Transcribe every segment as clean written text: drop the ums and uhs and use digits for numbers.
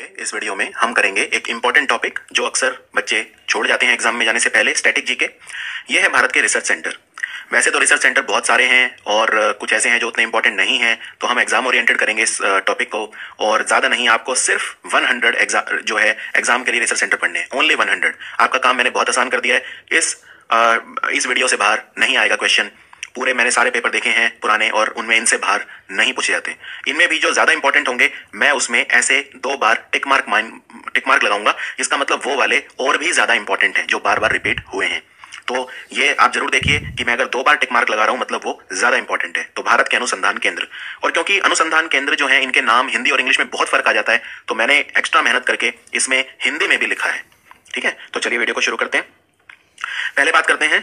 इस वीडियो में हम करेंगे एक इंपॉर्टेंट टॉपिक जो अक्सर बच्चे छोड़ जाते हैं एग्जाम में जाने से पहले, स्टैटिक जीके। ये है भारत के रिसर्च सेंटर। वैसे तो रिसर्च सेंटर बहुत सारे हैं और कुछ ऐसे हैं जो उतने इंपॉर्टेंट नहीं हैं, तो हम एग्जाम ओरिएंटेड करेंगे इस टॉपिक को। और ज्यादा नहीं, आपको सिर्फ 100 एग्जाम जो है एग्जाम के लिए रिसर्च सेंटर पढ़ने हैं, ओनली 100। आपका काम मैंने बहुत आसान कर दिया है। इस वीडियो से बाहर नहीं आएगा क्वेश्चन। पूरे मैंने सारे पेपर देखे हैं पुराने और उनमें इनसे बाहर नहीं पूछे जाते। इनमें भी जो ज्यादा इंपॉर्टेंट होंगे मैं उसमें ऐसे 2 बार टिक मार्क लगाऊंगा। इसका मतलब वो वाले और भी ज्यादा इंपॉर्टेंट हैं जो बार बार रिपीट हुए हैं। तो ये आप जरूर देखिए कि मैं अगर 2 बार टिक मार्क लगा रहा हूं मतलब वो ज्यादा इंपॉर्टेंट है। तो भारत के अनुसंधान केंद्र, और क्योंकि अनुसंधान केंद्र जो है इनके नाम हिंदी और इंग्लिश में बहुत फर्क आ जाता है, तो मैंने एक्स्ट्रा मेहनत करके इसमें हिंदी में भी लिखा है। ठीक है, तो चलिए वीडियो को शुरू करते हैं। पहले बात करते हैं,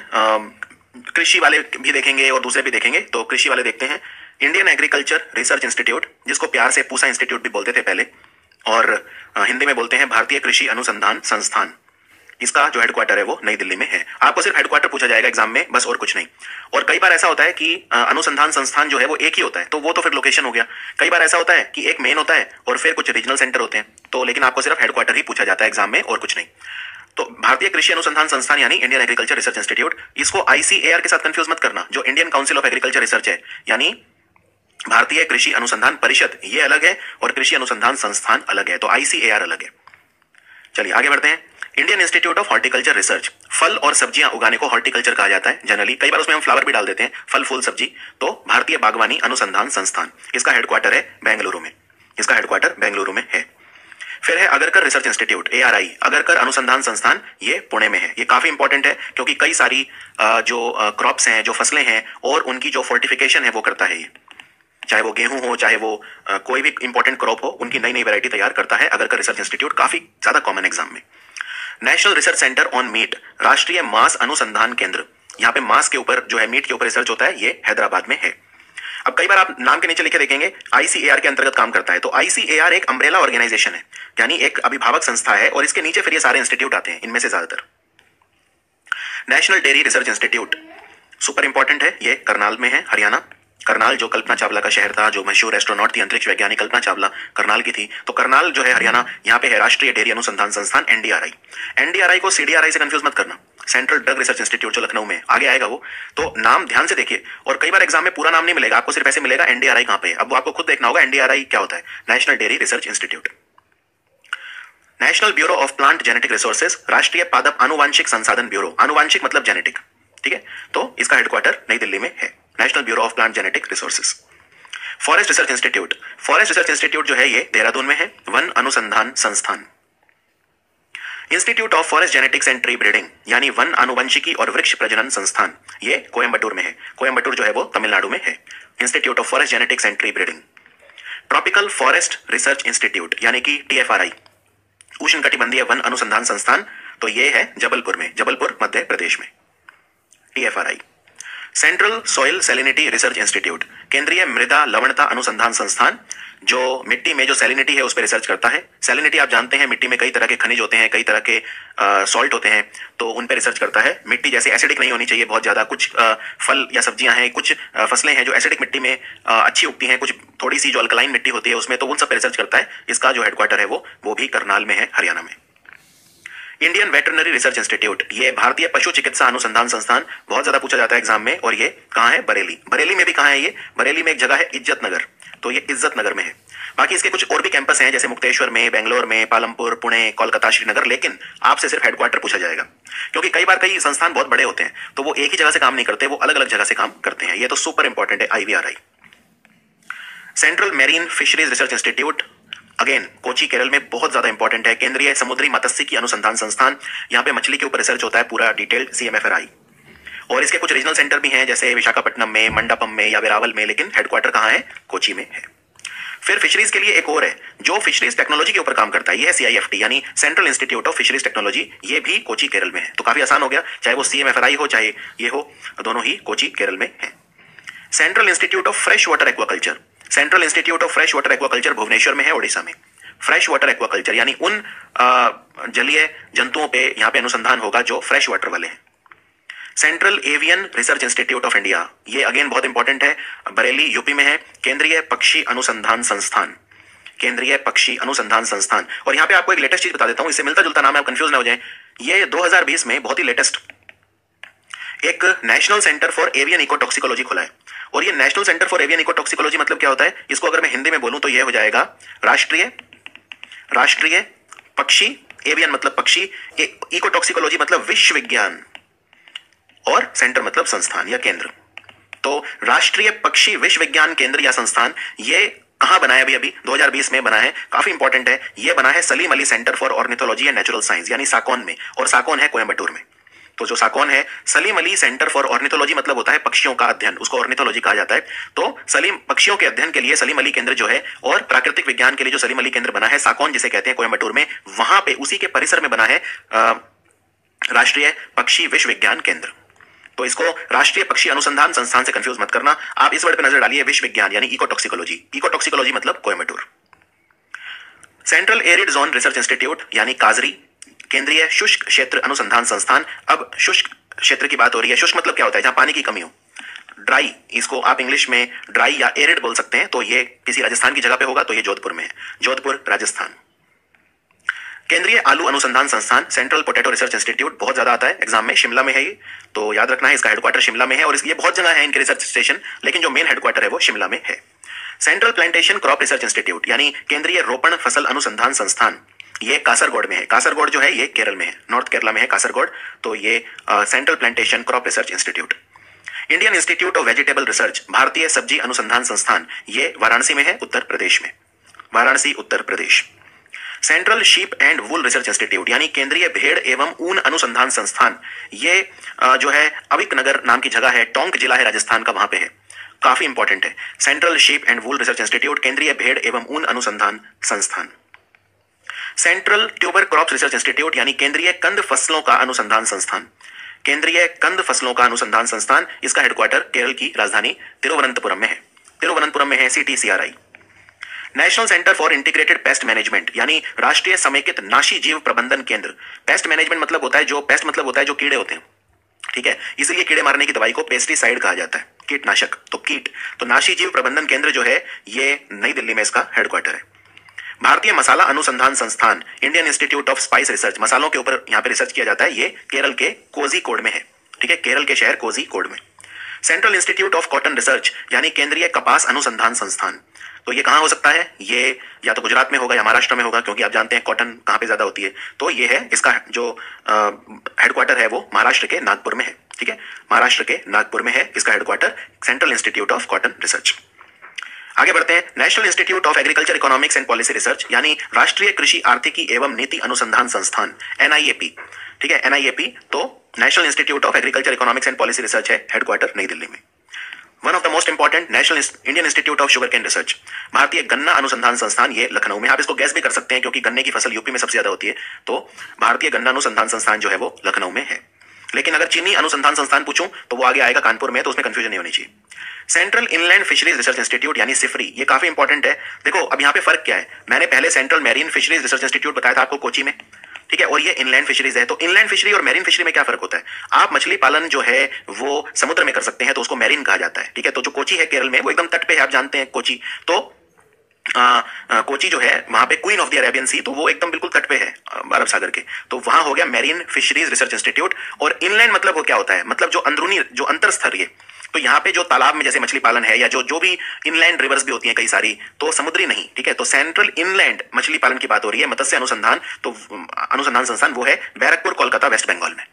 कृषि वाले भी देखेंगे और दूसरे भी देखेंगे। तो कृषि वाले देखते हैं, इंडियन एग्रीकल्चर रिसर्च इंस्टीट्यूट, जिसको प्यार से पूसा इंस्टीट्यूट भी बोलते थे पहले, और हिंदी में बोलते हैं भारतीय कृषि अनुसंधान संस्थान। इसका जो हेडक्वार्टर है वो नई दिल्ली में है। आपको सिर्फ हेडक्वार्टर पूछा जाएगा एग्जाम में, बस और कुछ नहीं। और कई बार ऐसा होता है कि अनुसंधान संस्थान जो है वो एक ही होता है, तो वो तो फिर लोकेशन हो गया। कई बार ऐसा होता है कि एक मेन होता है और फिर कुछ रीजनल सेंटर होते हैं, तो लेकिन आपको सिर्फ हेडक्वार्टर ही पूछा जाता है एग्जाम में और कुछ नहीं। तो भारतीय कृषि अनुसंधान संस्थान यानी इंडियन एग्रीकल्चर रिसर्च इंस्टीट्यूट, इसको आईसीएआर के साथ कंफ्यूज मत करना, जो Indian council of agriculture research है, यानी भारतीय कृषि अनुसंधान परिषद, ये अलग है और कृषि अनुसंधान संस्थान अलग है। तो आईसीएआर अलग है। चलिए आगे बढ़ते हैं। Indian institute of horticulture research, फल और सब्जियां उगाने को हॉर्टिकल्चर कहा जाता है जनरली। कई बार उसमें हम फ्लावर भी डाल देते हैं, फल फूल सब्जी। तो भारतीय बागवानी अनुसंधान संस्थान, इसका हेडक्वार्टर है बेंगलुरु में। इसका हेडक्वार्टर बेंगलुरु में है। फिर है Agarkar research institute, ARI, Agarkar अनुसंधान संस्थान, ये पुणे में है। ये काफी इंपॉर्टेंट है क्योंकि कई सारी जो क्रॉप्स हैं, जो फसलें हैं और उनकी जो फोर्टिफिकेशन है वो करता है ये। चाहे वो गेहूं हो, चाहे वो कोई भी इंपॉर्टेंट क्रॉप हो, उनकी नई नई वैरायटी तैयार करता है अगरकर रिसर्च इंस्टीट्यूट। काफी ज्यादा कॉमन एग्जाम में। National research centre on meat, राष्ट्रीय मांस अनुसंधान केंद्र, यहाँ पे मांस के ऊपर जो है, मीट के ऊपर रिसर्च होता है, ये हैदराबाद में है। अब कई बार आप नाम के नीचे लिखे देखेंगे आईसीएआर के अंतर्गत काम करता है। तो आईसीएआर एक अम्ब्रेला ऑर्गेनाइजेशन है, यानी एक अभिभावक संस्था है, और इसके नीचे फिर ये सारे इंस्टीट्यूट आते हैं, इनमें से ज्यादातर। National dairy research institute super important है, ये करनाल में है, हरियाणा। करनाल जो कल्पना चावला का शहर था, जो मशहूर एस्ट्रोनॉट थी, अंतरिक्ष वैज्ञानिक कल्पना चावला, करनाल की थी। तो करनाल जो है हरियाणा, यहाँ पे है राष्ट्रीय डेयरी अनुसंधान संस्थान एनडीआरआई। एनडीआरआई को सीडीआरआई से कंफ्यूज मत करना, सेंट्रल ड्रग रिसर्च इंस्टीट्यूट जो लखनऊ में, आगे आएगा वो। तो नाम ध्यान से देखिए, और कई बार एग्जाम में पूरा नाम नहीं मिलेगा आपको, सिर्फ ऐसे मिलेगा एनडीआरआई कहां पे है। अब वो आपको खुद देखना होगा एनडीआरआई क्या होता है। National dairy research institute. National bureau of plant genetic resources, राष्ट्रीय पादप आनुवांशिक संसाधन ब्यूरो, आनुवांशिक मतलब जेनेटिक, ठीक है। तो इसका हेडक्वार्टर नई दिल्ली में है, national bureau of plant genetic resources. Forest research institute, forest research institute जो है ये देहरादून में है, वन अनुसंधान संस्थान। Institute of forest genetics and tree breeding, यानी वन आनुवंशिकी और वृक्ष प्रजनन संस्थान, ये कोयंबटूर में है। कोयंबटूर जो है वो तमिलनाडु में है। Institute of forest genetics and tree breeding. Tropical forest research institute यानी कि TFRI, उष्णकटिबंधीय वन अनुसंधान संस्थान, तो ये है जबलपुर में, जबलपुर मध्य प्रदेश में, TFRI। Central soil salinity research institute, केंद्रीय मृदा लवणता अनुसंधान संस्थान, जो मिट्टी में जो सैलिनिटी है उस पर रिसर्च करता है। सैलिनिटी आप जानते हैं, मिट्टी में कई तरह के खनिज होते हैं, कई तरह के सॉल्ट होते हैं, तो उन पर रिसर्च करता है। मिट्टी जैसे एसिडिक नहीं होनी चाहिए बहुत ज्यादा। कुछ फल या सब्जियां हैं, कुछ फसलें हैं जो एसिडिक मिट्टी में अच्छी उगती हैं, कुछ थोड़ी सी जो अल्कलाइन मिट्टी होती है उसमें, तो उन सब पर रिसर्च करता है। इसका जो हेडक्वार्टर है वो भी करनाल में है, हरियाणा में। इंडियन वेटरनरी रिसर्च इंस्टीट्यूट, ये भारतीय पशु चिकित्सा अनुसंधान संस्थान, बहुत ज्यादा पूछा जाता है एग्जाम में, और ये कहां है? बरेली। बरेली में भी कहां है ये? बरेली में एक जगह है इज्जत नगर, तो ये इज्जत नगर में है। बाकी इसके कुछ और भी कैंपस हैं, जैसे मुक्तेश्वर में, बेंगलोर में, पालमपुर, पुणे, कोलकाता, श्रीनगर, लेकिन आपसे सिर्फ हेडक्वार्टर पूछा जाएगा, क्योंकि कई बार कई संस्थान बहुत बड़े होते हैं, तो वो एक ही जगह से काम नहीं करते, वो अलग अलग जगह से काम करते हैं। ये तो सुपर इंपॉर्टेंट है, IVRI। Central marine fisheries research institute, again Kochi Kerala में, बहुत ज्यादा इंपॉर्टेंट है। केंद्रीय समुद्री मत्स्यिकी अनुसंधान संस्थान, यहाँ पे मछली के ऊपर रिसर्च होता है पूरा डिटेल्ड, CMFRI। और इसके कुछ रीजनल सेंटर भी हैं, जैसे विशाखापट्टनम में, मंडपम में या वेरावल में, लेकिन हेडक्वार्टर कहाँ है? कोची में है। फिर फिशरीज के लिए एक और है जो फिशरीज टेक्नोलॉजी के ऊपर काम करता है, ये है CIFT यानी central institute of fisheries technology, ये भी कोची केरल में है। तो काफी आसान हो गया, चाहे वो CMFRI हो चाहे ये हो, दोनों ही कोची केरल में है। Central institute of fresh water aquaculture, central institute of fresh water aquaculture Bhubaneswar में है, ओडिशा में। फ्रेश वाटर एक्वाकल्चर यानी उन जलीय जंतुओं पे यहाँ पे अनुसंधान होगा जो फ्रेश वाटर वाले हैं। Central avian research institute of India, ये अगेन बहुत इंपॉर्टेंट है, बरेली यूपी में है। केंद्रीय पक्षी अनुसंधान संस्थान, केंद्रीय पक्षी अनुसंधान संस्थान। और यहाँ पे आपको एक लेटेस्ट चीज बता देता हूं, इससे मिलता जुलता नाम है, आप कंफ्यूज ना हो जाए। ये 2020 में बहुत ही लेटेस्ट एक नेशनल सेंटर फॉर एवियन इकोटॉक्सिकोलॉजी खुला है। और ये नेशनल सेंटर फॉर एवियन इकोटॉक्सिकोलॉजी मतलब क्या होता है, इसको अगर मैं हिंदी में बोलूं तो ये हो जाएगा राष्ट्रीय पक्षी, एवियन मतलब पक्षी, इकोटॉक्सिकोलॉजी मतलब विश्व विज्ञान, और सेंटर मतलब संस्थान या केंद्र। तो राष्ट्रीय पक्षी विश्व विज्ञान केंद्र या संस्थान ये कहां बना है? अभी 2020 में बना है, काफी इंपॉर्टेंट है। ये बना है Salim Ali centre for ornithology and natural science यानी साकोन में, और साकोन है कोयम्बटूर में। तो जो साकोन है, Salim Ali centre for ornithology मतलब होता है पक्षियों का अध्ययन, उसको ऑर्निथोलॉजी कहा जाता है। तो सलीम पक्षियों के अध्ययन के लिए सलीम अली केंद्र जो है, और प्राकृतिक विज्ञान के लिए जो सलीम अली केंद्र बना है साकोन जिसे कहते हैं कोयम्बटूर में, वहां पे उसी के परिसर में बना है राष्ट्रीय पक्षी विश्व विज्ञान केंद्र। तो इसको राष्ट्रीय पक्षी अनुसंधान संस्थान से कंफ्यूज मत करना। आप इस वर्ड पे नजर डालिए, विश्व विज्ञान यानी इकोटॉक्सिकोलॉजी, इकोटॉक्सिकोलॉजी मतलब Coimbatore. Central arid zone research institute यानी काजरी, केंद्रीय शुष्क क्षेत्र अनुसंधान संस्थान। अब शुष्क क्षेत्र की बात हो रही है। शुष्क मतलब क्या होता है? जहां पानी की कमी हो, ड्राई, इसको आप इंग्लिश में ड्राई या एरिड बोल सकते हैं। तो ये किसी राजस्थान की जगह पे होगा, तो ये जोधपुर में है, जोधपुर राजस्थान। केंद्रीय आलू अनुसंधान संस्थान, सेंट्रल पोटैटो रिसर्च इंस्टीट्यूट, बहुत ज्यादा आता है एग्जाम में, शिमला में है ये, तो याद रखना है, इसका हेडक्वार्टर शिमला में है। और ये बहुत जगह है इनके रिसर्च स्टेशन, लेकिन जो मेन हेडक्वार्टर है वो शिमला में है। Central plantation crop research institute यानी केंद्रीय रोपण फसल अनुसंधान संस्थान, ये कासरगोड में है। कासरगोड जो है ये केरल में है, नॉर्थ केरला में है कासरगोड। तो ये central plantation crop research institute. Indian institute of vegetable research, भारतीय सब्जी अनुसंधान संस्थान, ये वाराणसी में है, उत्तर प्रदेश में, Varanasi Uttar Pradesh. Central sheep and wool research institute यानी केंद्रीय भेड़ एवं ऊन अनुसंधान संस्थान, ये जो है अविक नगर नाम की जगह है, टोंक जिला है राजस्थान का, वहां पे है, काफी इंपॉर्टेंट है। Central sheep and wool research institute, केंद्रीय भेड़ एवं ऊन अनुसंधान संस्थान। Central tuber crops research institute यानी केंद्रीय कंद फसलों का अनुसंधान संस्थान, केंद्रीय कंद फसलों का अनुसंधान संस्थान, इसका हेडक्वार्टर केरल की राजधानी तिरुवनंतपुरम में है, तिरुवनंतपुरम में है, CTCRI। National centre for integrated pest management यानी राष्ट्रीय समेकित नाशी जीव प्रबंधन केंद्र। पेस्ट मैनेजमेंट मतलब होता है, जो पेस्ट मतलब होता है जो कीड़े होते हैं, ठीक है, इसीलिए कीड़े मारने की दवाई को पेस्टिसाइड कहा जाता है, कीटनाशक, तो कीट। तो नाशी जीव प्रबंधन केंद्र जो है ये नई दिल्ली में इसका हेडक्वार्टर है। भारतीय मसाला अनुसंधान संस्थान, Indian institute of spice research, मसालों के ऊपर यहां पे रिसर्च किया जाता है, ये केरल के कोझिकोड में है, ठीक है, केरल के शहर कोझिकोड में। Central institute of cotton research यानी केंद्रीय कपास अनुसंधान संस्थान, तो ये कहां हो सकता है? ये या तो गुजरात में होगा या महाराष्ट्र में होगा, क्योंकि आप जानते हैं कॉटन कहां पे ज्यादा होती है। तो ये है, इसका जो हेडक्वार्टर है वो महाराष्ट्र के नागपुर में है, ठीक है, महाराष्ट्र के नागपुर में है इसका headquarter, central institute of cotton research. आगे बढ़ते हैं। National institute of agriculture economics and policy research यानी राष्ट्रीय कृषि आर्थिकी एवं नीति अनुसंधान संस्थान, NIAP, ठीक है, NIAP। तो national institute of agriculture economics and policy research है, हेडक्वार्टर नई दिल्ली में। One of the most important, national Indian institute of sugar cane research, भारतीय गन्ना अनुसंधान संस्थान, ये लखनऊ में। आप इसको गैस भी कर सकते हैं क्योंकि गन्ने की फसल यूपी में सबसे ज्यादा होती है, तो भारतीय गन्ना अनुसंधान संस्थान जो है वो लखनऊ में है। लेकिन अगर चीनी अनुसंधान संस्थान पूछूं तो वो आगे आएगा कानपुर में, तो उसमें कंफ्यूजन नहीं होनी चाहिए। Central inland fisheries research institute यानी सिफरी, ये काफी इंपॉर्टेंट है। देखो अब यहाँ पे फर्क क्या है, मैंने पहले central marine fisheries research institute बताया था आपको कोची में, ठीक है, और ये इनलैंड फिशरीज है। तो इनलैंड फिशरी और मैरीन फिशरी में क्या फर्क होता है? आप मछली पालन जो है वो समुद्र में कर सकते हैं, तो उसको मैरीन कहा जाता है, ठीक है। तो जो कोची है केरल में, वो एकदम तट पे है, आप जानते हैं कोची। तो कोची जो है वहां पे क्वीन ऑफ द अरेबियन सी, तो वो एकदम बिल्कुल तट पे है अरब सागर के, तो वहां हो गया मैरीन फिशरीज रिसर्च इंस्टीट्यूट। और इनलैंड मतलब वो क्या होता है, मतलब जो अंदरूनी, जो अंतर स्तरीय, तो यहाँ पे जो तालाब में जैसे मछली पालन है या जो भी इनलैंड रिवर्स भी होती हैं कई सारी, तो समुद्री नहीं, ठीक है। तो सेंट्रल इनलैंड मछली पालन की बात हो रही है, मत्स्य अनुसंधान, तो अनुसंधान संस्थान वो है बैरकपुर, कोलकाता, वेस्ट बंगाल में,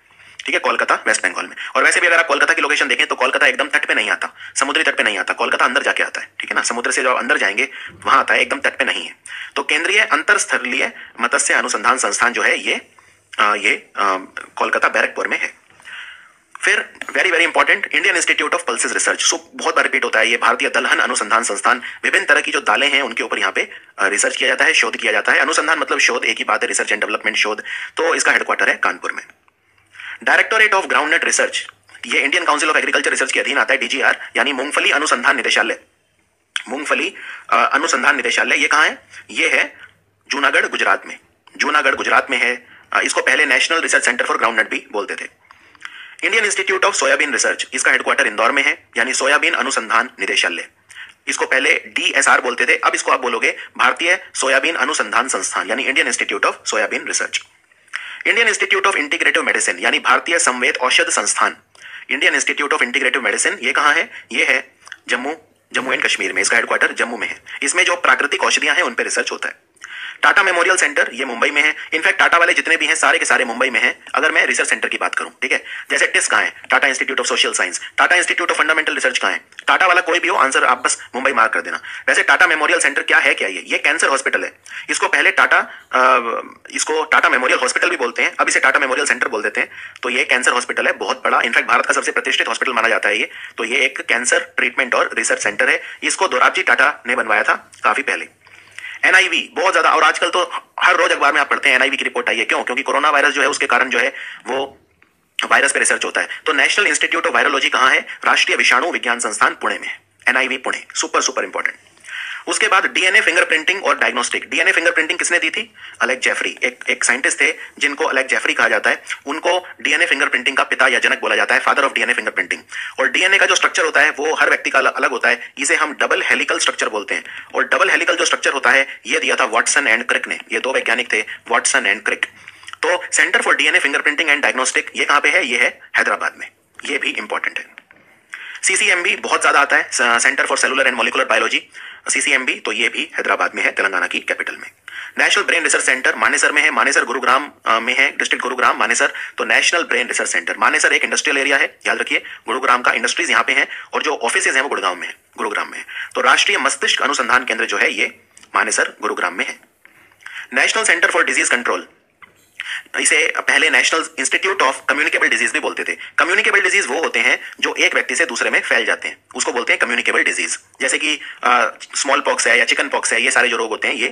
ठीक है, कोलकाता वेस्ट बंगाल में। और वैसे भी अगर आप कोलकाता की लोकेशन देखें तो कोलकाता एकदम तट पे नहीं आता, समुद्री तट पे नहीं आता, कोलकाता अंदर जाके आता है, ठीक है ना, समुद्र से जब अंदर जाएंगे वहां आता है, एकदम तट पे नहीं है। तो केंद्रीय अंतरस्थलीय मत्स्य अनुसंधान संस्थान जो है ये कोलकाता बैरकपुर में है। फिर very very important, Indian institute of pulses research, so बहुत बार रिपीट होता है ये, भारतीय दलहन अनुसंधान संस्थान, विभिन्न तरह की जो दालें हैं उनके ऊपर यहाँ पे रिसर्च किया जाता है, शोध किया जाता है। अनुसंधान मतलब शोध, एक ही बात है, रिसर्च एंड डेवलपमेंट शोध। तो इसका हेडक्वार्टर है कानपुर में। डायरेक्टोरेट ऑफ ग्राउंडनट रिसर्च, ये Indian council of agriculture research के अधीन आता है, DGR यानी मूंगफली अनुसंधान निदेशालय, मूंगफली अनुसंधान निदेशालय, ये कहां है? ये है जूनागढ़ गुजरात में, जूनागढ़ गुजरात में है। इसको पहले national research centre for groundnut भी बोलते थे। Indian institute of soybean research, इसका हेडक्वार्टर इंदौर में है, यानी सोयाबीन अनुसंधान निदेशालय। इसको पहले DSR बोलते थे, अब इसको आप बोलोगे भारतीय सोयाबीन अनुसंधान संस्थान यानी Indian institute of soybean research. Indian institute of integrative medicine यानी भारतीय संवेद औषध संस्थान, Indian institute of integrative medicine, ये कहाँ है? ये है जम्मू एंड कश्मीर में, इसका हेडक्वार्टर जम्मू में है। इसमें जो प्राकृतिक औषधियां हैं उन पर रिसर्च होता है। टाटा मेमोरियल सेंटर ये मुंबई में है। इनफैक्ट टाटा वाले जितने भी हैं सारे के सारे मुंबई में हैं, अगर मैं रिसर्च सेंटर की बात करूं, ठीक है। जैसे टिस कहाँ है? Tata institute of social science. Tata institute of fundamental research कहाँ है? टाटा वाला कोई भी हो, आंसर आप बस मुंबई मार्क कर देना। वैसे टाटा मेमोरियल सेंटर क्या है? क्या ये कैंसर हॉस्पिटल है। इसको पहले टाटा मेमोरियल हॉस्पिटल भी बोलते हैं, अब इसे टाटा मेमोरियल सेंटर बोल देते हैं। तो ये कैंसर हॉस्पिटल है, बहुत बड़ा, इनफैक्ट भारत का सबसे प्रतिष्ठित हॉस्पिटल माना जाता है ये। तो ये एक कैंसर ट्रीटमेंट और रिसर्च सेंटर है। इसको दोराबजी टाटा ने बनवाया था काफी पहले। NIV बहुत ज्यादा, और आजकल तो हर रोज अखबार में आप पढ़ते हैं NIV की रिपोर्ट आई है। क्यों? क्योंकि कोरोना वायरस जो है उसके कारण जो है वो वायरस पे रिसर्च होता है। तो नेशनल इंस्टीट्यूट ऑफ वायरोलॉजी कहाँ है? राष्ट्रीय विषाणु विज्ञान संस्थान पुणे में, NIV पुणे, सुपर इंपॉर्टेंट। उसके बाद DNA फिंगरप्रिंटिंग और डायग्नोस्टिक। DNA फिंगरप्रिंटिंग किसने दी थी? अलेक जेफरी, एक साइंटिस्ट थे जिनको अलेक जेफरी कहा जाता है। उनको DNA फिंगरप्रिंटिंग का पिता या जनक बोला जाता है, फादर ऑफ DNA फिंगरप्रिंटिंग। और DNA का जो स्ट्रक्चर होता है वो हर व्यक्ति का अलग होता है, इसे हम डबल हेलिकल स्ट्रक्चर बोलते हैं। और डबल हेलिकल जो स्ट्रक्चर होता है ये दिया था वॉटसन एंड क्रिक ने, ये दो वैज्ञानिक थे, वॉटसन एंड क्रिक। तो centre for DNA fingerprinting and diagnostic ये कहां पे है? ये है हैदराबाद में, ये भी इंपॉर्टेंट है। CCMB बहुत ज्यादा आता है, centre for cellular and molecular biology, CCMB, तो ये भी हैदराबाद में है, तेलंगाना की कैपिटल में। National brain research centre Manesar में है, मानेसर गुरुग्राम में है, डिस्ट्रिक्ट गुरुग्राम मानेसर। तो national brain research centre, Manesar एक इंडस्ट्रियल एरिया है, याद रखिए, गुरुग्राम का इंडस्ट्रीज यहाँ पे है और जो ऑफिसेज हैं वो गुड़गांव में है, गुरुग्राम में है। तो राष्ट्रीय मस्तिष्क अनुसंधान केंद्र जो है ये मानेसर गुरुग्राम में है। National centre for disease control, इसे पहले national institute of communicable disease भी बोलते थे। कम्युनिकेबल डिजीज वो होते हैं जो एक व्यक्ति से दूसरे में फैल जाते हैं, उसको बोलते हैं कम्युनिकेबल डिजीज। जैसे कि स्मॉल पॉक्स है या चिकन पॉक्स है, ये सारे जो रोग होते हैं ये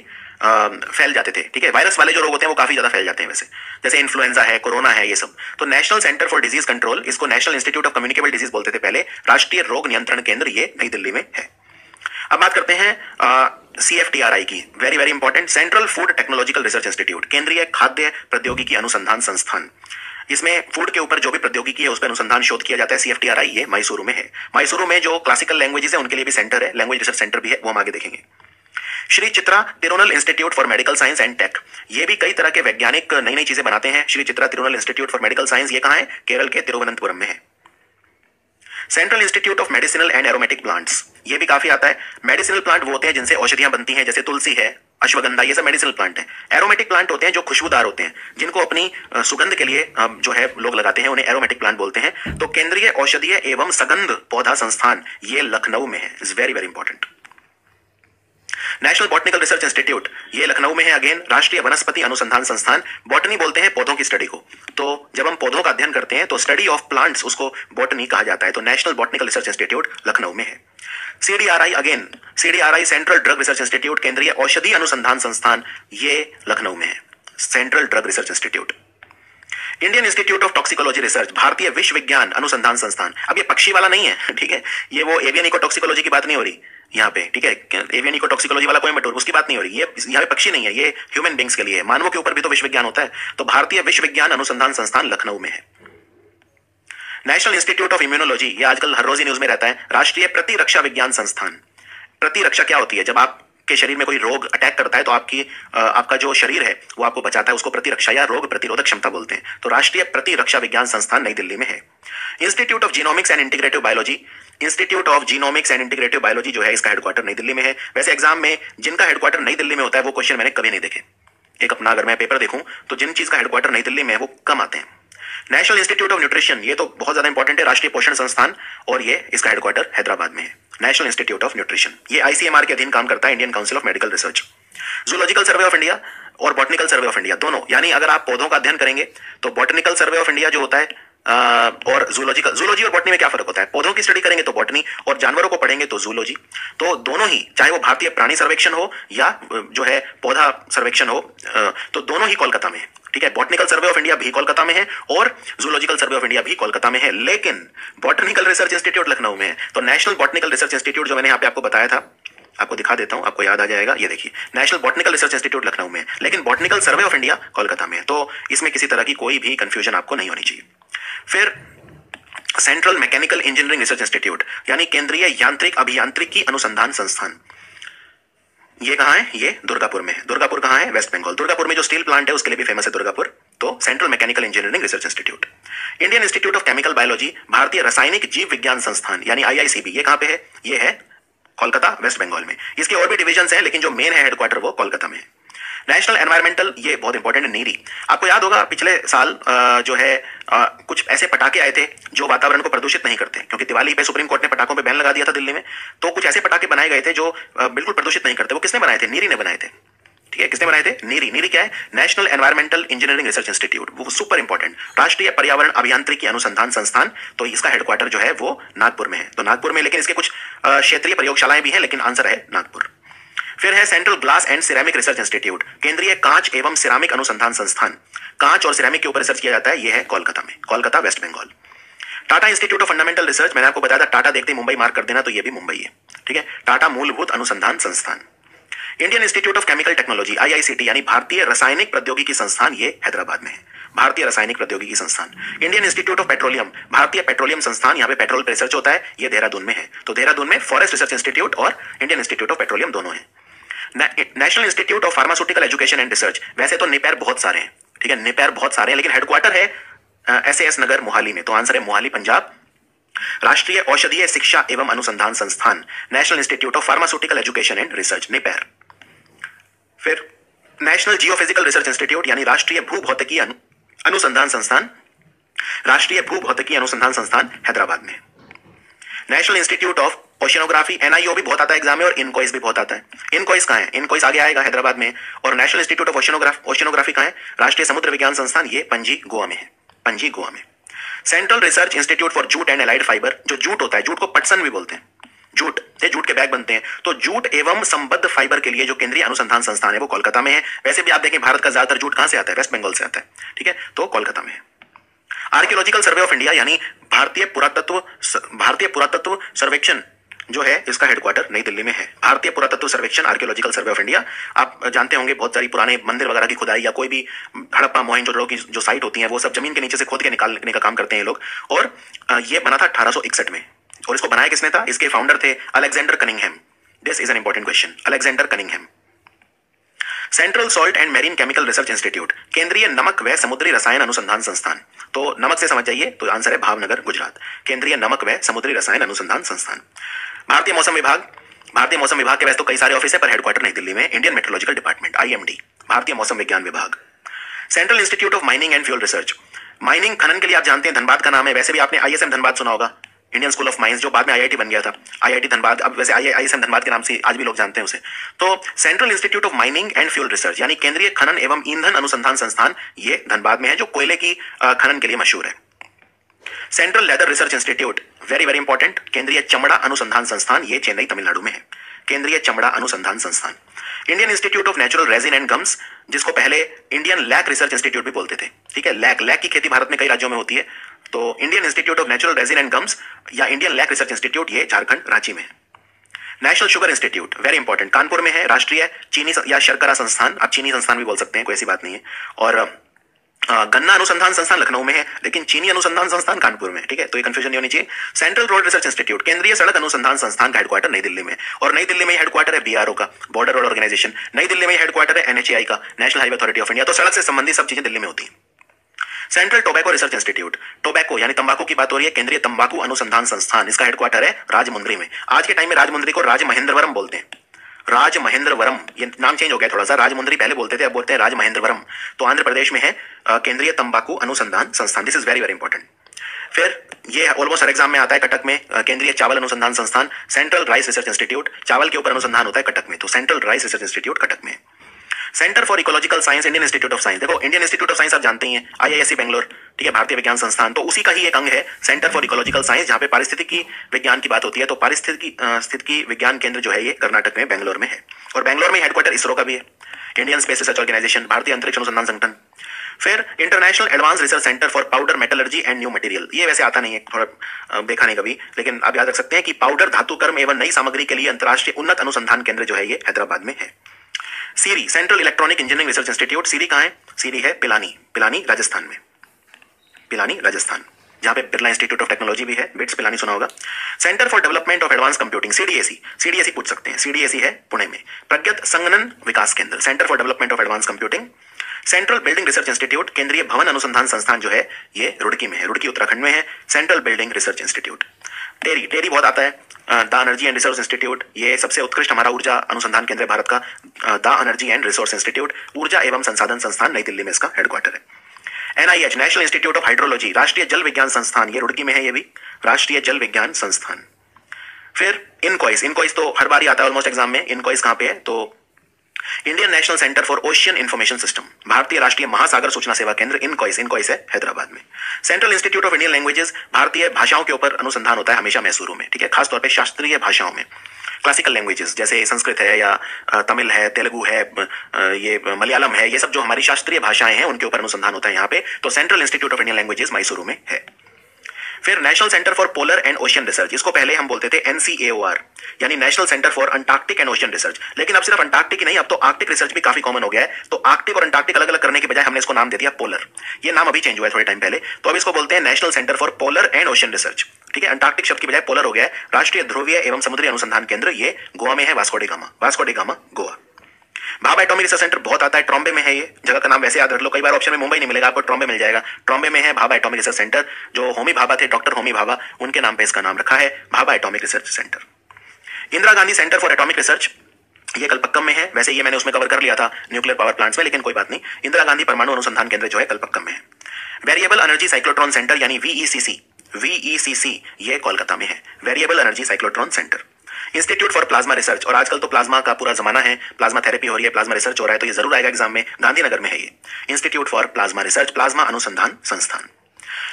फैल जाते थे, ठीक है। वायरस वाले जो रोग होते हैं वो काफी ज्यादा फैल जाते हैं वैसे, जैसे इन्फ्लुएंजा है, कोरोना है, ये सब। तो national centre for disease control, इसको national institute of communicable disease बोलते थे पहले। राष्ट्रीय रोग नियंत्रण केंद्र ये नई दिल्ली में है। अब बात करते हैं CFTRI की, very important, central food technological research institute, केंद्रीय खाद्य प्रौद्योगिकी अनुसंधान संस्थान। इसमें फूड के ऊपर जो भी प्रौद्योगिकी है उस पर अनुसंधान शोध किया जाता है। CFTRI ये मैसूरू में है। मैसूरू में जो क्लासिकल लैंग्वेजेस है उनके लिए भी सेंटर है, लैंग्वेज रिसर्च सेंटर भी है, वो हम आगे देखेंगे। Shri Chitra Tirunal institute for medical science and tech, ये भी कई तरह के वैज्ञानिक नई चीजें बनाते हैं। Shri Chitra Tirunal institute for medical science, ये कहां है? केरल के तिरुवनंतपुरम में है। Central institute of medicinal and aromatic plants, ये भी काफी आता है। मेडिसिनल प्लांट वो होते हैं जिनसे औषधियां बनती हैं, जैसे तुलसी है, अश्वगंधा, ये सब मेडिसिनल प्लांट हैं। एरोमेटिक प्लांट होते हैं जो खुशबूदार होते हैं, जिनको अपनी सुगंध के लिए जो है लोग लगाते हैं, उन्हें एरोमेटिक प्लांट बोलते हैं। तो केंद्रीय औषधीय एवं सगंध पौधा संस्थान ये लखनऊ में है, is very important. National botanical research institute ये लखनऊ में है। अगेन राष्ट्रीय वनस्पति अनुसंधान संस्थान, बॉटनी बोलते हैं पौधों की स्टडी को। तो जब हम पौधों का अध्ययन करते हैं तो स्टडी ऑफ प्लांट्स उसको बॉटनी कहा जाता है। तो national botanical research institute Lucknow में है। CDRI, again CDRI central drug research institute, केंद्रीय औषधि अनुसंधान संस्थान, ये लखनऊ में है, central drug research institute. Indian institute of toxicology research, भारतीय विश्व विज्ञान अनुसंधान संस्थान। अब ये पक्षी वाला नहीं है, ठीक है, ये वो एवियन इकोटॉक्सिकोलॉजी की बात नहीं हो रही यहाँ पे, ठीक है। एवियन इकोटॉक्सिकोलॉजी वाला कोयम्बटूर, उसकी बात नहीं हो रही। ये यहाँ पे पक्षी नहीं है, ये ह्यूमन बींग्स के लिए है, मानवों के ऊपर भी तो विश्व विज्ञान होता है। तो भारतीय विश्व विज्ञान अनुसंधान संस्थान लखनऊ में है। नेशनल इंस्टीट्यूट ऑफ इम्यूनोलॉजी, ये आजकल हर रोज ही न्यूज में रहता है। राष्ट्रीय प्रतिरक्षा विज्ञान संस्थान, प्रतिरक्षा क्या होती है? जब आपके शरीर में कोई रोग अटैक करता है तो आपका जो शरीर है वो आपको बचाता है, उसको प्रतिरक्षा या रोग प्रतिरोधक क्षमता बोलते हैं। तो राष्ट्रीय प्रतिरक्षा विज्ञान संस्थान नई दिल्ली में है। Institute of genomics and integrative biology, institute of genomics and integrative biology जो है इसका हेडक्वार्टर नई दिल्ली में है। वैसे एग्जाम में जिनका हेडक्वार्टर नई दिल्ली में होता है वो क्वेश्चन मैंने कभी नहीं देखे। एक अपना अगर मैं पेपर देखूं तो जिन चीज का हेडक्वार्टर नई दिल्ली में है वो कम आते हैं। नेशनल इंस्टीट्यूट ऑफ न्यूट्रिशन, ये तो बहुत ज्यादा इंपॉर्टेंट है, राष्ट्रीय पोषण संस्थान, और ये इसका हेडक्वार्टर हैदराबाद में है। नेशनल इंस्टीट्यूट ऑफ न्यूट्रिशन ये ICMR के अधीन काम करता है, Indian council of medical research. Zoological survey of India और बॉटनिकल सर्वे ऑफ इंडिया दोनों, यानी अगर आप पौधों का अध्ययन करेंगे तो बॉटनिकल सर्वे ऑफ इंडिया जो होता है और जूलॉजी और बॉटनी में क्या फर्क होता है? पौधों की स्टडी करेंगे तो बॉटनी और जानवरों को पढ़ेंगे तो जूलॉजी। तो दोनों ही, चाहे वो भारतीय प्राणी सर्वेक्षण हो या जो है पौधा सर्वेक्षण हो, तो दोनों ही कोलकाता में है, ठीक है। बॉटनिकल सर्वे ऑफ इंडिया भी कोलकाता में है और जूलॉजिकल सर्वे ऑफ इंडिया भी कोलकाता में है, लेकिन बॉटनिकल रिसर्च इंस्टीट्यूट लखनऊ में है। तो नेशनल बॉटनिकल रिसर्च इंस्टीट्यूट जो मैंने यहाँ पे आपको बताया था, आपको दिखा देता हूं, आपको याद आ जाएगा। ये देखिए, national botanical research institute Lucknow में है, लेकिन botanical survey of India Kolkata में है। तो इसमें किसी तरह की कोई भी कंफ्यूजन आपको नहीं होनी चाहिए। फिर central mechanical engineering research institute यानी केंद्रीय यांत्रिक अभियांत्रिकी अनुसंधान संस्थान, ये कहाँ है? ये दुर्गापुर में है। दुर्गापुर कहाँ है? वेस्ट बंगाल। दुर्गापुर में जो स्टील प्लांट है उसके लिए भी फेमस है दुर्गापुर। तो central mechanical engineering research institute. Indian institute of chemical biology, भारतीय रासायनिक जीव विज्ञान संस्थान यानी IICB, ये कहाँ पे है? ये है कोलकाता, वेस्ट बंगाल में। इसके और भी डिविजन हैं लेकिन जो मेन है हेडक्वार्टर वो कोलकाता में है। नेशनल एनवायरमेंटल, ये बहुत इंपॉर्टेंट है, नीरी। आपको याद होगा पिछले साल जो है कुछ ऐसे पटाखे आए थे जो वातावरण को प्रदूषित नहीं करते, क्योंकि दिवाली पे सुप्रीम कोर्ट ने पटाखों पे बैन लगा दिया था दिल्ली में। तो कुछ ऐसे पटाखे बनाए गए थे जो बिल्कुल प्रदूषित नहीं करते। वो किसने बनाए थे? नीरी ने बनाए थे। ठीक है, किसने बनाए थे? नीरी। नीरी क्या है? National environmental engineering research institute, वो सुपर इंपॉर्टेंट, राष्ट्रीय पर्यावरण अभियांत्रिकी अनुसंधान संस्थान। तो इसका हेडक्वार्टर जो है वो नागपुर में है। तो नागपुर में, लेकिन इसके कुछ क्षेत्रीय प्रयोगशालाएं भी हैं, लेकिन आंसर है नागपुर। फिर है central glass and ceramic research institute, केंद्रीय कांच एवं सिरामिक अनुसंधान संस्थान। कांच और सिरेमिक के ऊपर रिसर्च किया जाता है, यह है कोलकाता में, Kolkata, west Bengal. Tata institute of fundamental research, मैंने आपको बताया था टाटा देखते ही मुंबई मार्क कर देना, तो ये भी मुंबई है। ठीक है, टाटा मूलभूत अनुसंधान संस्थान। Indian institute of chemical technology IICT यानी भारतीय रासायनिक प्रौद्योगिकी संस्थान, ये हैदराबाद में है, भारतीय रासायनिक प्रौद्योगिकी संस्थान। इंडियन इंस्टीट्यूट ऑफ पेट्रोलियम, भारतीय पेट्रोलियम संस्थान, यहाँ पे पेट्रोल पर रिसर्च होता है, ये देहरादून में है। तो देहरादून में फॉरेस्ट रिसर्च इंस्टीट्यूट और इंडियन इंस्टीट्यूट ऑफ पेट्रोलियम दोनों है। National institute of pharmaceutical education and research, वैसे तो निपैर बहुत सारे हैं, ठीक है, निपैर बहुत सारे हैं, लेकिन हेडक्वार्टर है SAS नगर मोहाली में। तो आंसर है मोहाली, पंजाब। राष्ट्रीय औषधीय शिक्षा एवं अनुसंधान संस्थान, national institute of pharmaceutical education and research, NIPER. फिर नेशनल जियोफिजिकल रिसर्च इंस्टीट्यूट यानी राष्ट्रीय भूभौतिकी अनुसंधान संस्थान, राष्ट्रीय भूभौतिकी अनुसंधान संस्थान हैदराबाद में। National institute of oceanography, NIO भी बहुत आता है एग्जाम में, और इनकॉइस भी बहुत आता है। इनकॉइस कहाँ है? इनकॉइस आगे आएगा हैदराबाद में। और नेशनल इंस्टीट्यूट ऑफ ओशियनोग्राफी कहाँ है? राष्ट्रीय समुद्र विज्ञान संस्थान, ये पणजी गोवा में है, पणजी गोवा में। Central research institute for jute and allied fibre, जो जूट होता है, जूट को पटसन भी बोलते हैं, जूट के बैग बनते हैं, तो जूट एवं संबद्ध फाइबर के लिए जो केंद्रीय अनुसंधान संस्थान है वो कोलकाता में है। वैसे भी आप देखें भारत का ज्यादातर जूट कहां से आता है? वेस्ट बंगाल से आता है। ठीक है, तो कोलकाता में है। आर्कियोलॉजिकल सर्वे ऑफ इंडिया यानी भारतीय पुरातत्व सर्वेक्षण जो है, इसका हेडक्वार्टर नई दिल्ली में है। भारतीय पुरातत्व सर्वेक्षण, आर्कियोलॉजिकल सर्वे ऑफ इंडिया। आप जानते होंगे बहुत सारी पुराने मंदिर वगैरह की खुदाई या कोई भी हड़प्पा मोहनजोदड़ो की जो साइट होती है वो सब जमीन के नीचे से खोद के निकालने का काम करते हैं ये लोग। और ये बना था 1861 में। और इसको बनाया किसने था? इसके फाउंडर थे Alexander Cunningham. This is an important question, Alexander Cunningham. Central salt and marine chemical research institute, केंद्रीय नमक व समुद्री रसायन अनुसंधान संस्थान। तो नमक से समझ जाइए, तो आंसर है भावनगर, गुजरात, केंद्रीय नमक व समुद्री रसायन अनुसंधान संस्थान। भारतीय मौसम विभाग, भारतीय मौसम विभाग के वैसे तो कई सारे ऑफिस है, पर हेडक्वार्टर नई दिल्ली में। इंडियन मेट्रोलॉजिकल डिपार्टमेंट, IMD, भारतीय मौसम विज्ञान विभाग। Central institute of mining and fuel research, mining खनन के लिए आप जानते हैं धनबाद का नाम है। वैसे भी आपने ISM धनबाद सुना होगा, इंडियन स्कूल ऑफ माइंस, जो बाद में IIT बन गया था, IIT धनबाद। अब वैसे ISM धनबाद के नाम से आज भी लोग जानते हैं उसे। तो central institute of mining and fuel research यानी केंद्रीय खनन एवं ईंधन अनुसंधान संस्थान, ये धनबाद में है, जो कोयले की खनन के लिए मशहूर है। Central leather research institute, very very important, केंद्रीय चमड़ा अनुसंधान संस्थान, ये चेन्नई तमिलनाडु में है, केंद्रीय चमड़ा अनुसंधान संस्थान। Indian institute of natural resin and gums, जिसको पहले इंडियन लैक रिसर्च इंस्टीट्यूट भी बोलते थे। ठीक है, लैक की खेती भारत में कई राज्यों में होती है। तो Indian institute of natural resin and gums या इंडियन लैक रिसर्च इंस्टीट्यूट, ये झारखंड, रांची में है। National sugar institute, very important, Kanpur में है, राष्ट्रीय चीनी या शर्करा संस्थान, आप चीनी संस्थान भी बोल सकते हैं, कोई ऐसी बात नहीं है। और गन्ना अनुसंधान संस्थान लखनऊ में है, लेकिन चीनी अनुसंधान संस्थान कानपुर में। ठीक है, तो ये कंफ्यूजन नहीं होनी चाहिए। सेंट्रल रोड रिसर्च इंस्टीट्यूट, केंद्रीय सड़क अनुसंधान संस्थान का हेडक्वार्टर नई दिल्ली में, और नई दिल्ली में हेडक्वार्टर है BRO का, बॉर्डर रोड ऑर्गेनाइजेशन। नई दिल्ली में हेडक्वार्टर है NHAI का, national highway authority of India. तो सड़क से संबंधित सब चीजें दिल्ली में होती है। Central tobacco research institute, tobacco यानी तंबाकू की बात हो रही है, केंद्रीय तंबाकू अनुसंधान संस्थान, इसका हेडक्वार्टर है राजमुंद्री में। आज के टाइम में राजमुंद्री को राजमहेंद्रवरम बोलते हैं, राजमहेंद्रवरम, ये नाम चेंज हो गया थोड़ा सा, राजमुंद्री पहले बोलते थे, अब बोलते हैं राजमहेंद्रवरम। तो आंध्र प्रदेश में है केंद्रीय तंबाकू अनुसंधान संस्थान। This is very very important. फिर ये ऑलमोस्ट हर एग्जाम में आता है, कटक में, केंद्रीय चावल अनुसंधान संस्थान। सेंट्रल राइस रिसर्च इंस्टीट्यूट, चावल के ऊपर अनुसंधान होता है कटक में, तो central rice research institute Cuttack में। Centre for ecological science, Indian institute of science. देखो इंडियन इंस्टीट्यूट ऑफ साइंस आप जानते ही हैं, IISc बेंगलोर, ठीक है, भारतीय विज्ञान संस्थान। तो उसी का ही एक अंग है सेंटर फॉर इकोलॉजिकल साइंस, जहां पे पारिस्थितिकी विज्ञान की बात होती है। तो पारिस्थितिकी विज्ञान केंद्र जो है ये कर्नाटक में, बेंगलोर में है। और बेंगलोर में हेडक्वार्टर इसरो का भी है, इंडियन स्पेस रिसर्च ऑर्गेनाइजेशन, भारतीय अंतरिक्ष अनुसंधान संगठन। फिर international advance research centre for powder metallurgy and new material, ये वैसे आता नहीं है, थोड़ा देखा नहीं कभी, लेकिन आप याद रख सकते हैं कि पाउडर, धातुकर्म एवं नई सामग्री के लिए अंतर्राष्ट्रीय उन्नत अनुसंधान केंद्र जो है ये हैदराबाद में है। CEERI, central electronic engineering research institute, CEERI कहां है? सीरी है पिलानी, पिलानी राजस्थान में, पिलानी राजस्थान। जहां पे बिरला इंस्टीट्यूट ऑफ टेक्नोलॉजी भी है, बिट्स पिलानी सुना होगा। Centre for development of advance computing, CDAC पूछ सकते हैं, सीडीएसी है पुणे में। प्रज्ञत संगणन विकास केंद्र, centre for development of advance computing. Central building research institute, केंद्रीय भवन अनुसंधान संस्थान जो है ये रुड़की में है, रुड़की उत्तराखंड में है, सेंट्रल बिल्डिंग रिसर्च इंस्टीट्यूट। टेरी बहुत आता है, the energy and resource institute, ये सबसे उत्कृष्ट हमारा ऊर्जा अनुसंधान केंद्र है भारत का, the energy and resource institute, ऊर्जा एवं संसाधन संस्थान, नई दिल्ली में इसका हेडक्वार्टर है। NIH, national institute of hydrology, राष्ट्रीय जल विज्ञान संस्थान, ये रुड़की में है, ये भी राष्ट्रीय जल विज्ञान संस्थान। फिर इनकॉइस तो हर बार ही आता है ऑलमोस्ट एग्जाम में। इनकॉइस कहां पे है? तो Indian national centre for ocean information system, भारतीय राष्ट्रीय महासागर सूचना सेवा केंद्र, इनकॉइस है हैदराबाद में। Central institute of Indian languages, भारतीय भाषाओं के ऊपर अनुसंधान होता है हमेशा मैसूरू में, ठीक है, खासतौर पे शास्त्रीय भाषाओं में, क्लासिकल लैंग्वेजेस जैसे संस्कृत है या तमिल है, तेलुगु है, ये मलयालम है, ये सब जो हमारी शास्त्रीय भाषाएं हैं उनके ऊपर अनुसंधान होता है यहाँ पे। तो central institute of Indian languages Mysuru में है। फिर national centre for polar and ocean research, इसको पहले हम बोलते थे NCAOR, यानी national centre for Antarctic and ocean research, लेकिन अब सिर्फ अंटार्कटिक ही नहीं, अब तो आर्कटिक रिसर्च भी काफी कॉमन हो गया है। तो आर्कटिक और अंटार्कटिक अलग अलग करने के बजाय हमने इसको नाम दे दिया पोलर। ये नाम अभी चेंज हुआ है थोड़े टाइम पहले, तो अब इसको बोलते हैं national centre for polar and ocean research, ठीक है। अंटार्कटिक शब्द की बजाय पोलर हो गया है। राष्ट्रीय ध्रुवीय एवं समुद्री अनुसंधान केंद्र, ये गोवा में है, Vasco D gamma Goa. Bhabha atomic research centre बहुत आता है, ट्रॉम्बे में है, ये जगह का नाम वैसे याद रख लो, कई बार ऑप्शन में मुंबई नहीं मिलेगा आपको, ट्रॉम्बे मिल जाएगा। ट्रॉम्बे में है भाभा एटॉमिक रिसर्च सेंटर, जो होमी भाभा थे, डॉक्टर होमी भाभा, उनके नाम पे इसका नाम रखा है Bhabha atomic research centre. Indira Gandhi centre for atomic research, ये कलपक्कम में है, वैसे ये मैंने उसमें कवर कर लिया था न्यूक्लियर पावर प्लांट्स में, लेकिन कोई बात नहीं। इंदिरा गांधी परमाणु अनुसंधान केंद्र जो है कलपक्कम में है। वेरिएबल एनर्जी साइक्लोट्रॉन सेंटर यानी VECC, ये कोलकाता में है, variable energy cyclotron centre. Institute for plasma research, और आजकल तो प्लाज्मा का पूरा जमाना है, प्लाज्मा थेरेपी हो रही है, प्लाज्मा रिसर्च हो रहा है, तो ये जरूर आएगा एग्जाम में, गांधीनगर में है ये institute for plasma research, plasma अनुसंधान संस्थान।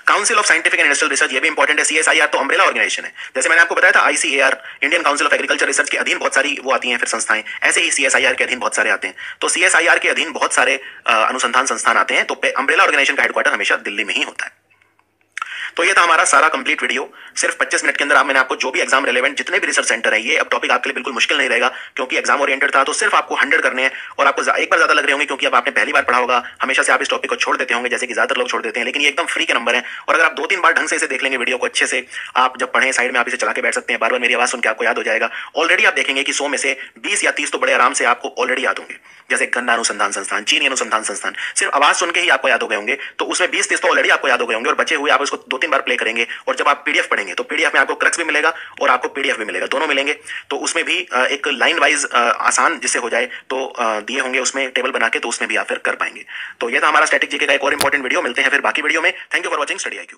Council of scientific and industrial research, ये भी इंपॉर्टेंट है। CSIR तो अम्ब्रेला ऑर्गेनाइजेशन है, जैसे मैंने आपको बताया था ICAR, Indian council of agriculture research के अधीन बहुत सारी वो आती हैं फिर संस्थाएं, ऐसे ही CSIR के अधीन बहुत सारे आते हैं। तो CSIR के अधीन बहुत सारे अनुसंधान संस्थान आते हैं, तो अम्ब्रेला ऑर्गेनाइजेशन का हेडक्वार्टर हमेशा दिल्ली में ही होता है। तो ये था हमारा सारा कंप्लीट वीडियो, सिर्फ 25 मिनट के अंदर मैंने आपको जो भी एग्जाम रिलेवेंट जितने भी रिसर्च सेंटर है, ये अब टॉपिक आपके लिए बिल्कुल मुश्किल नहीं रहेगा, क्योंकि एग्जाम ओरिएंटेड था, तो सिर्फ आपको 100 करने हैं। और आपको एक बार ज्यादा लग रहे होंगे क्योंकि अब आपने पहली बार पढ़ा होगा, हमेशा से आप इस टॉपिक को छोड़ देते होंगे, जैसे कि ज्यादातर लोग छोड़ देते हैं, लेकिन ये एकदम फ्री के नंबर है। और अगर आप 2-3 बार ढंग से इसे देख लेंगे वीडियो को अच्छे से, आप जब पढ़ें साइड में आप इसे चला के बैठ सकते हैं, बार बार मेरी आवाज सुन के आपको याद हो जाएगा। ऑलरेडी आप देखेंगे कि 100 में से 20 या 30 तो बड़े आराम से आपको ऑलरेडी याद होंगे, जैसे गन्ना अनुसंधान संस्थान, चीनी अनुसंधान संस्थान, सिर्फ आवाज सुन के ही आपको याद हो गए होंगे। तो उसमें 20-30 तो ऑलरेडी आपको याद हो गए होंगे, और बचे हुए आप इसको 2-3 बार प्ले करेंगे, और जब आप PDF पढ़ेंगे तो PDF में आपको क्रक्स भी मिलेगा और आपको PDF भी मिलेगा, दोनों मिलेंगे। तो उसमें भी एक लाइन वाइज आसान जिससे हो जाए, तो दिए होंगे उसमें टेबल बना के, तो उसमें भी आप फिर कर पाएंगे। तो ये था हमारा स्टैटिक जीके का एक और इंपॉर्टेंट वीडियो। मिलते हैं फिर बाकी वीडियो में। Thank you for watching study IQ।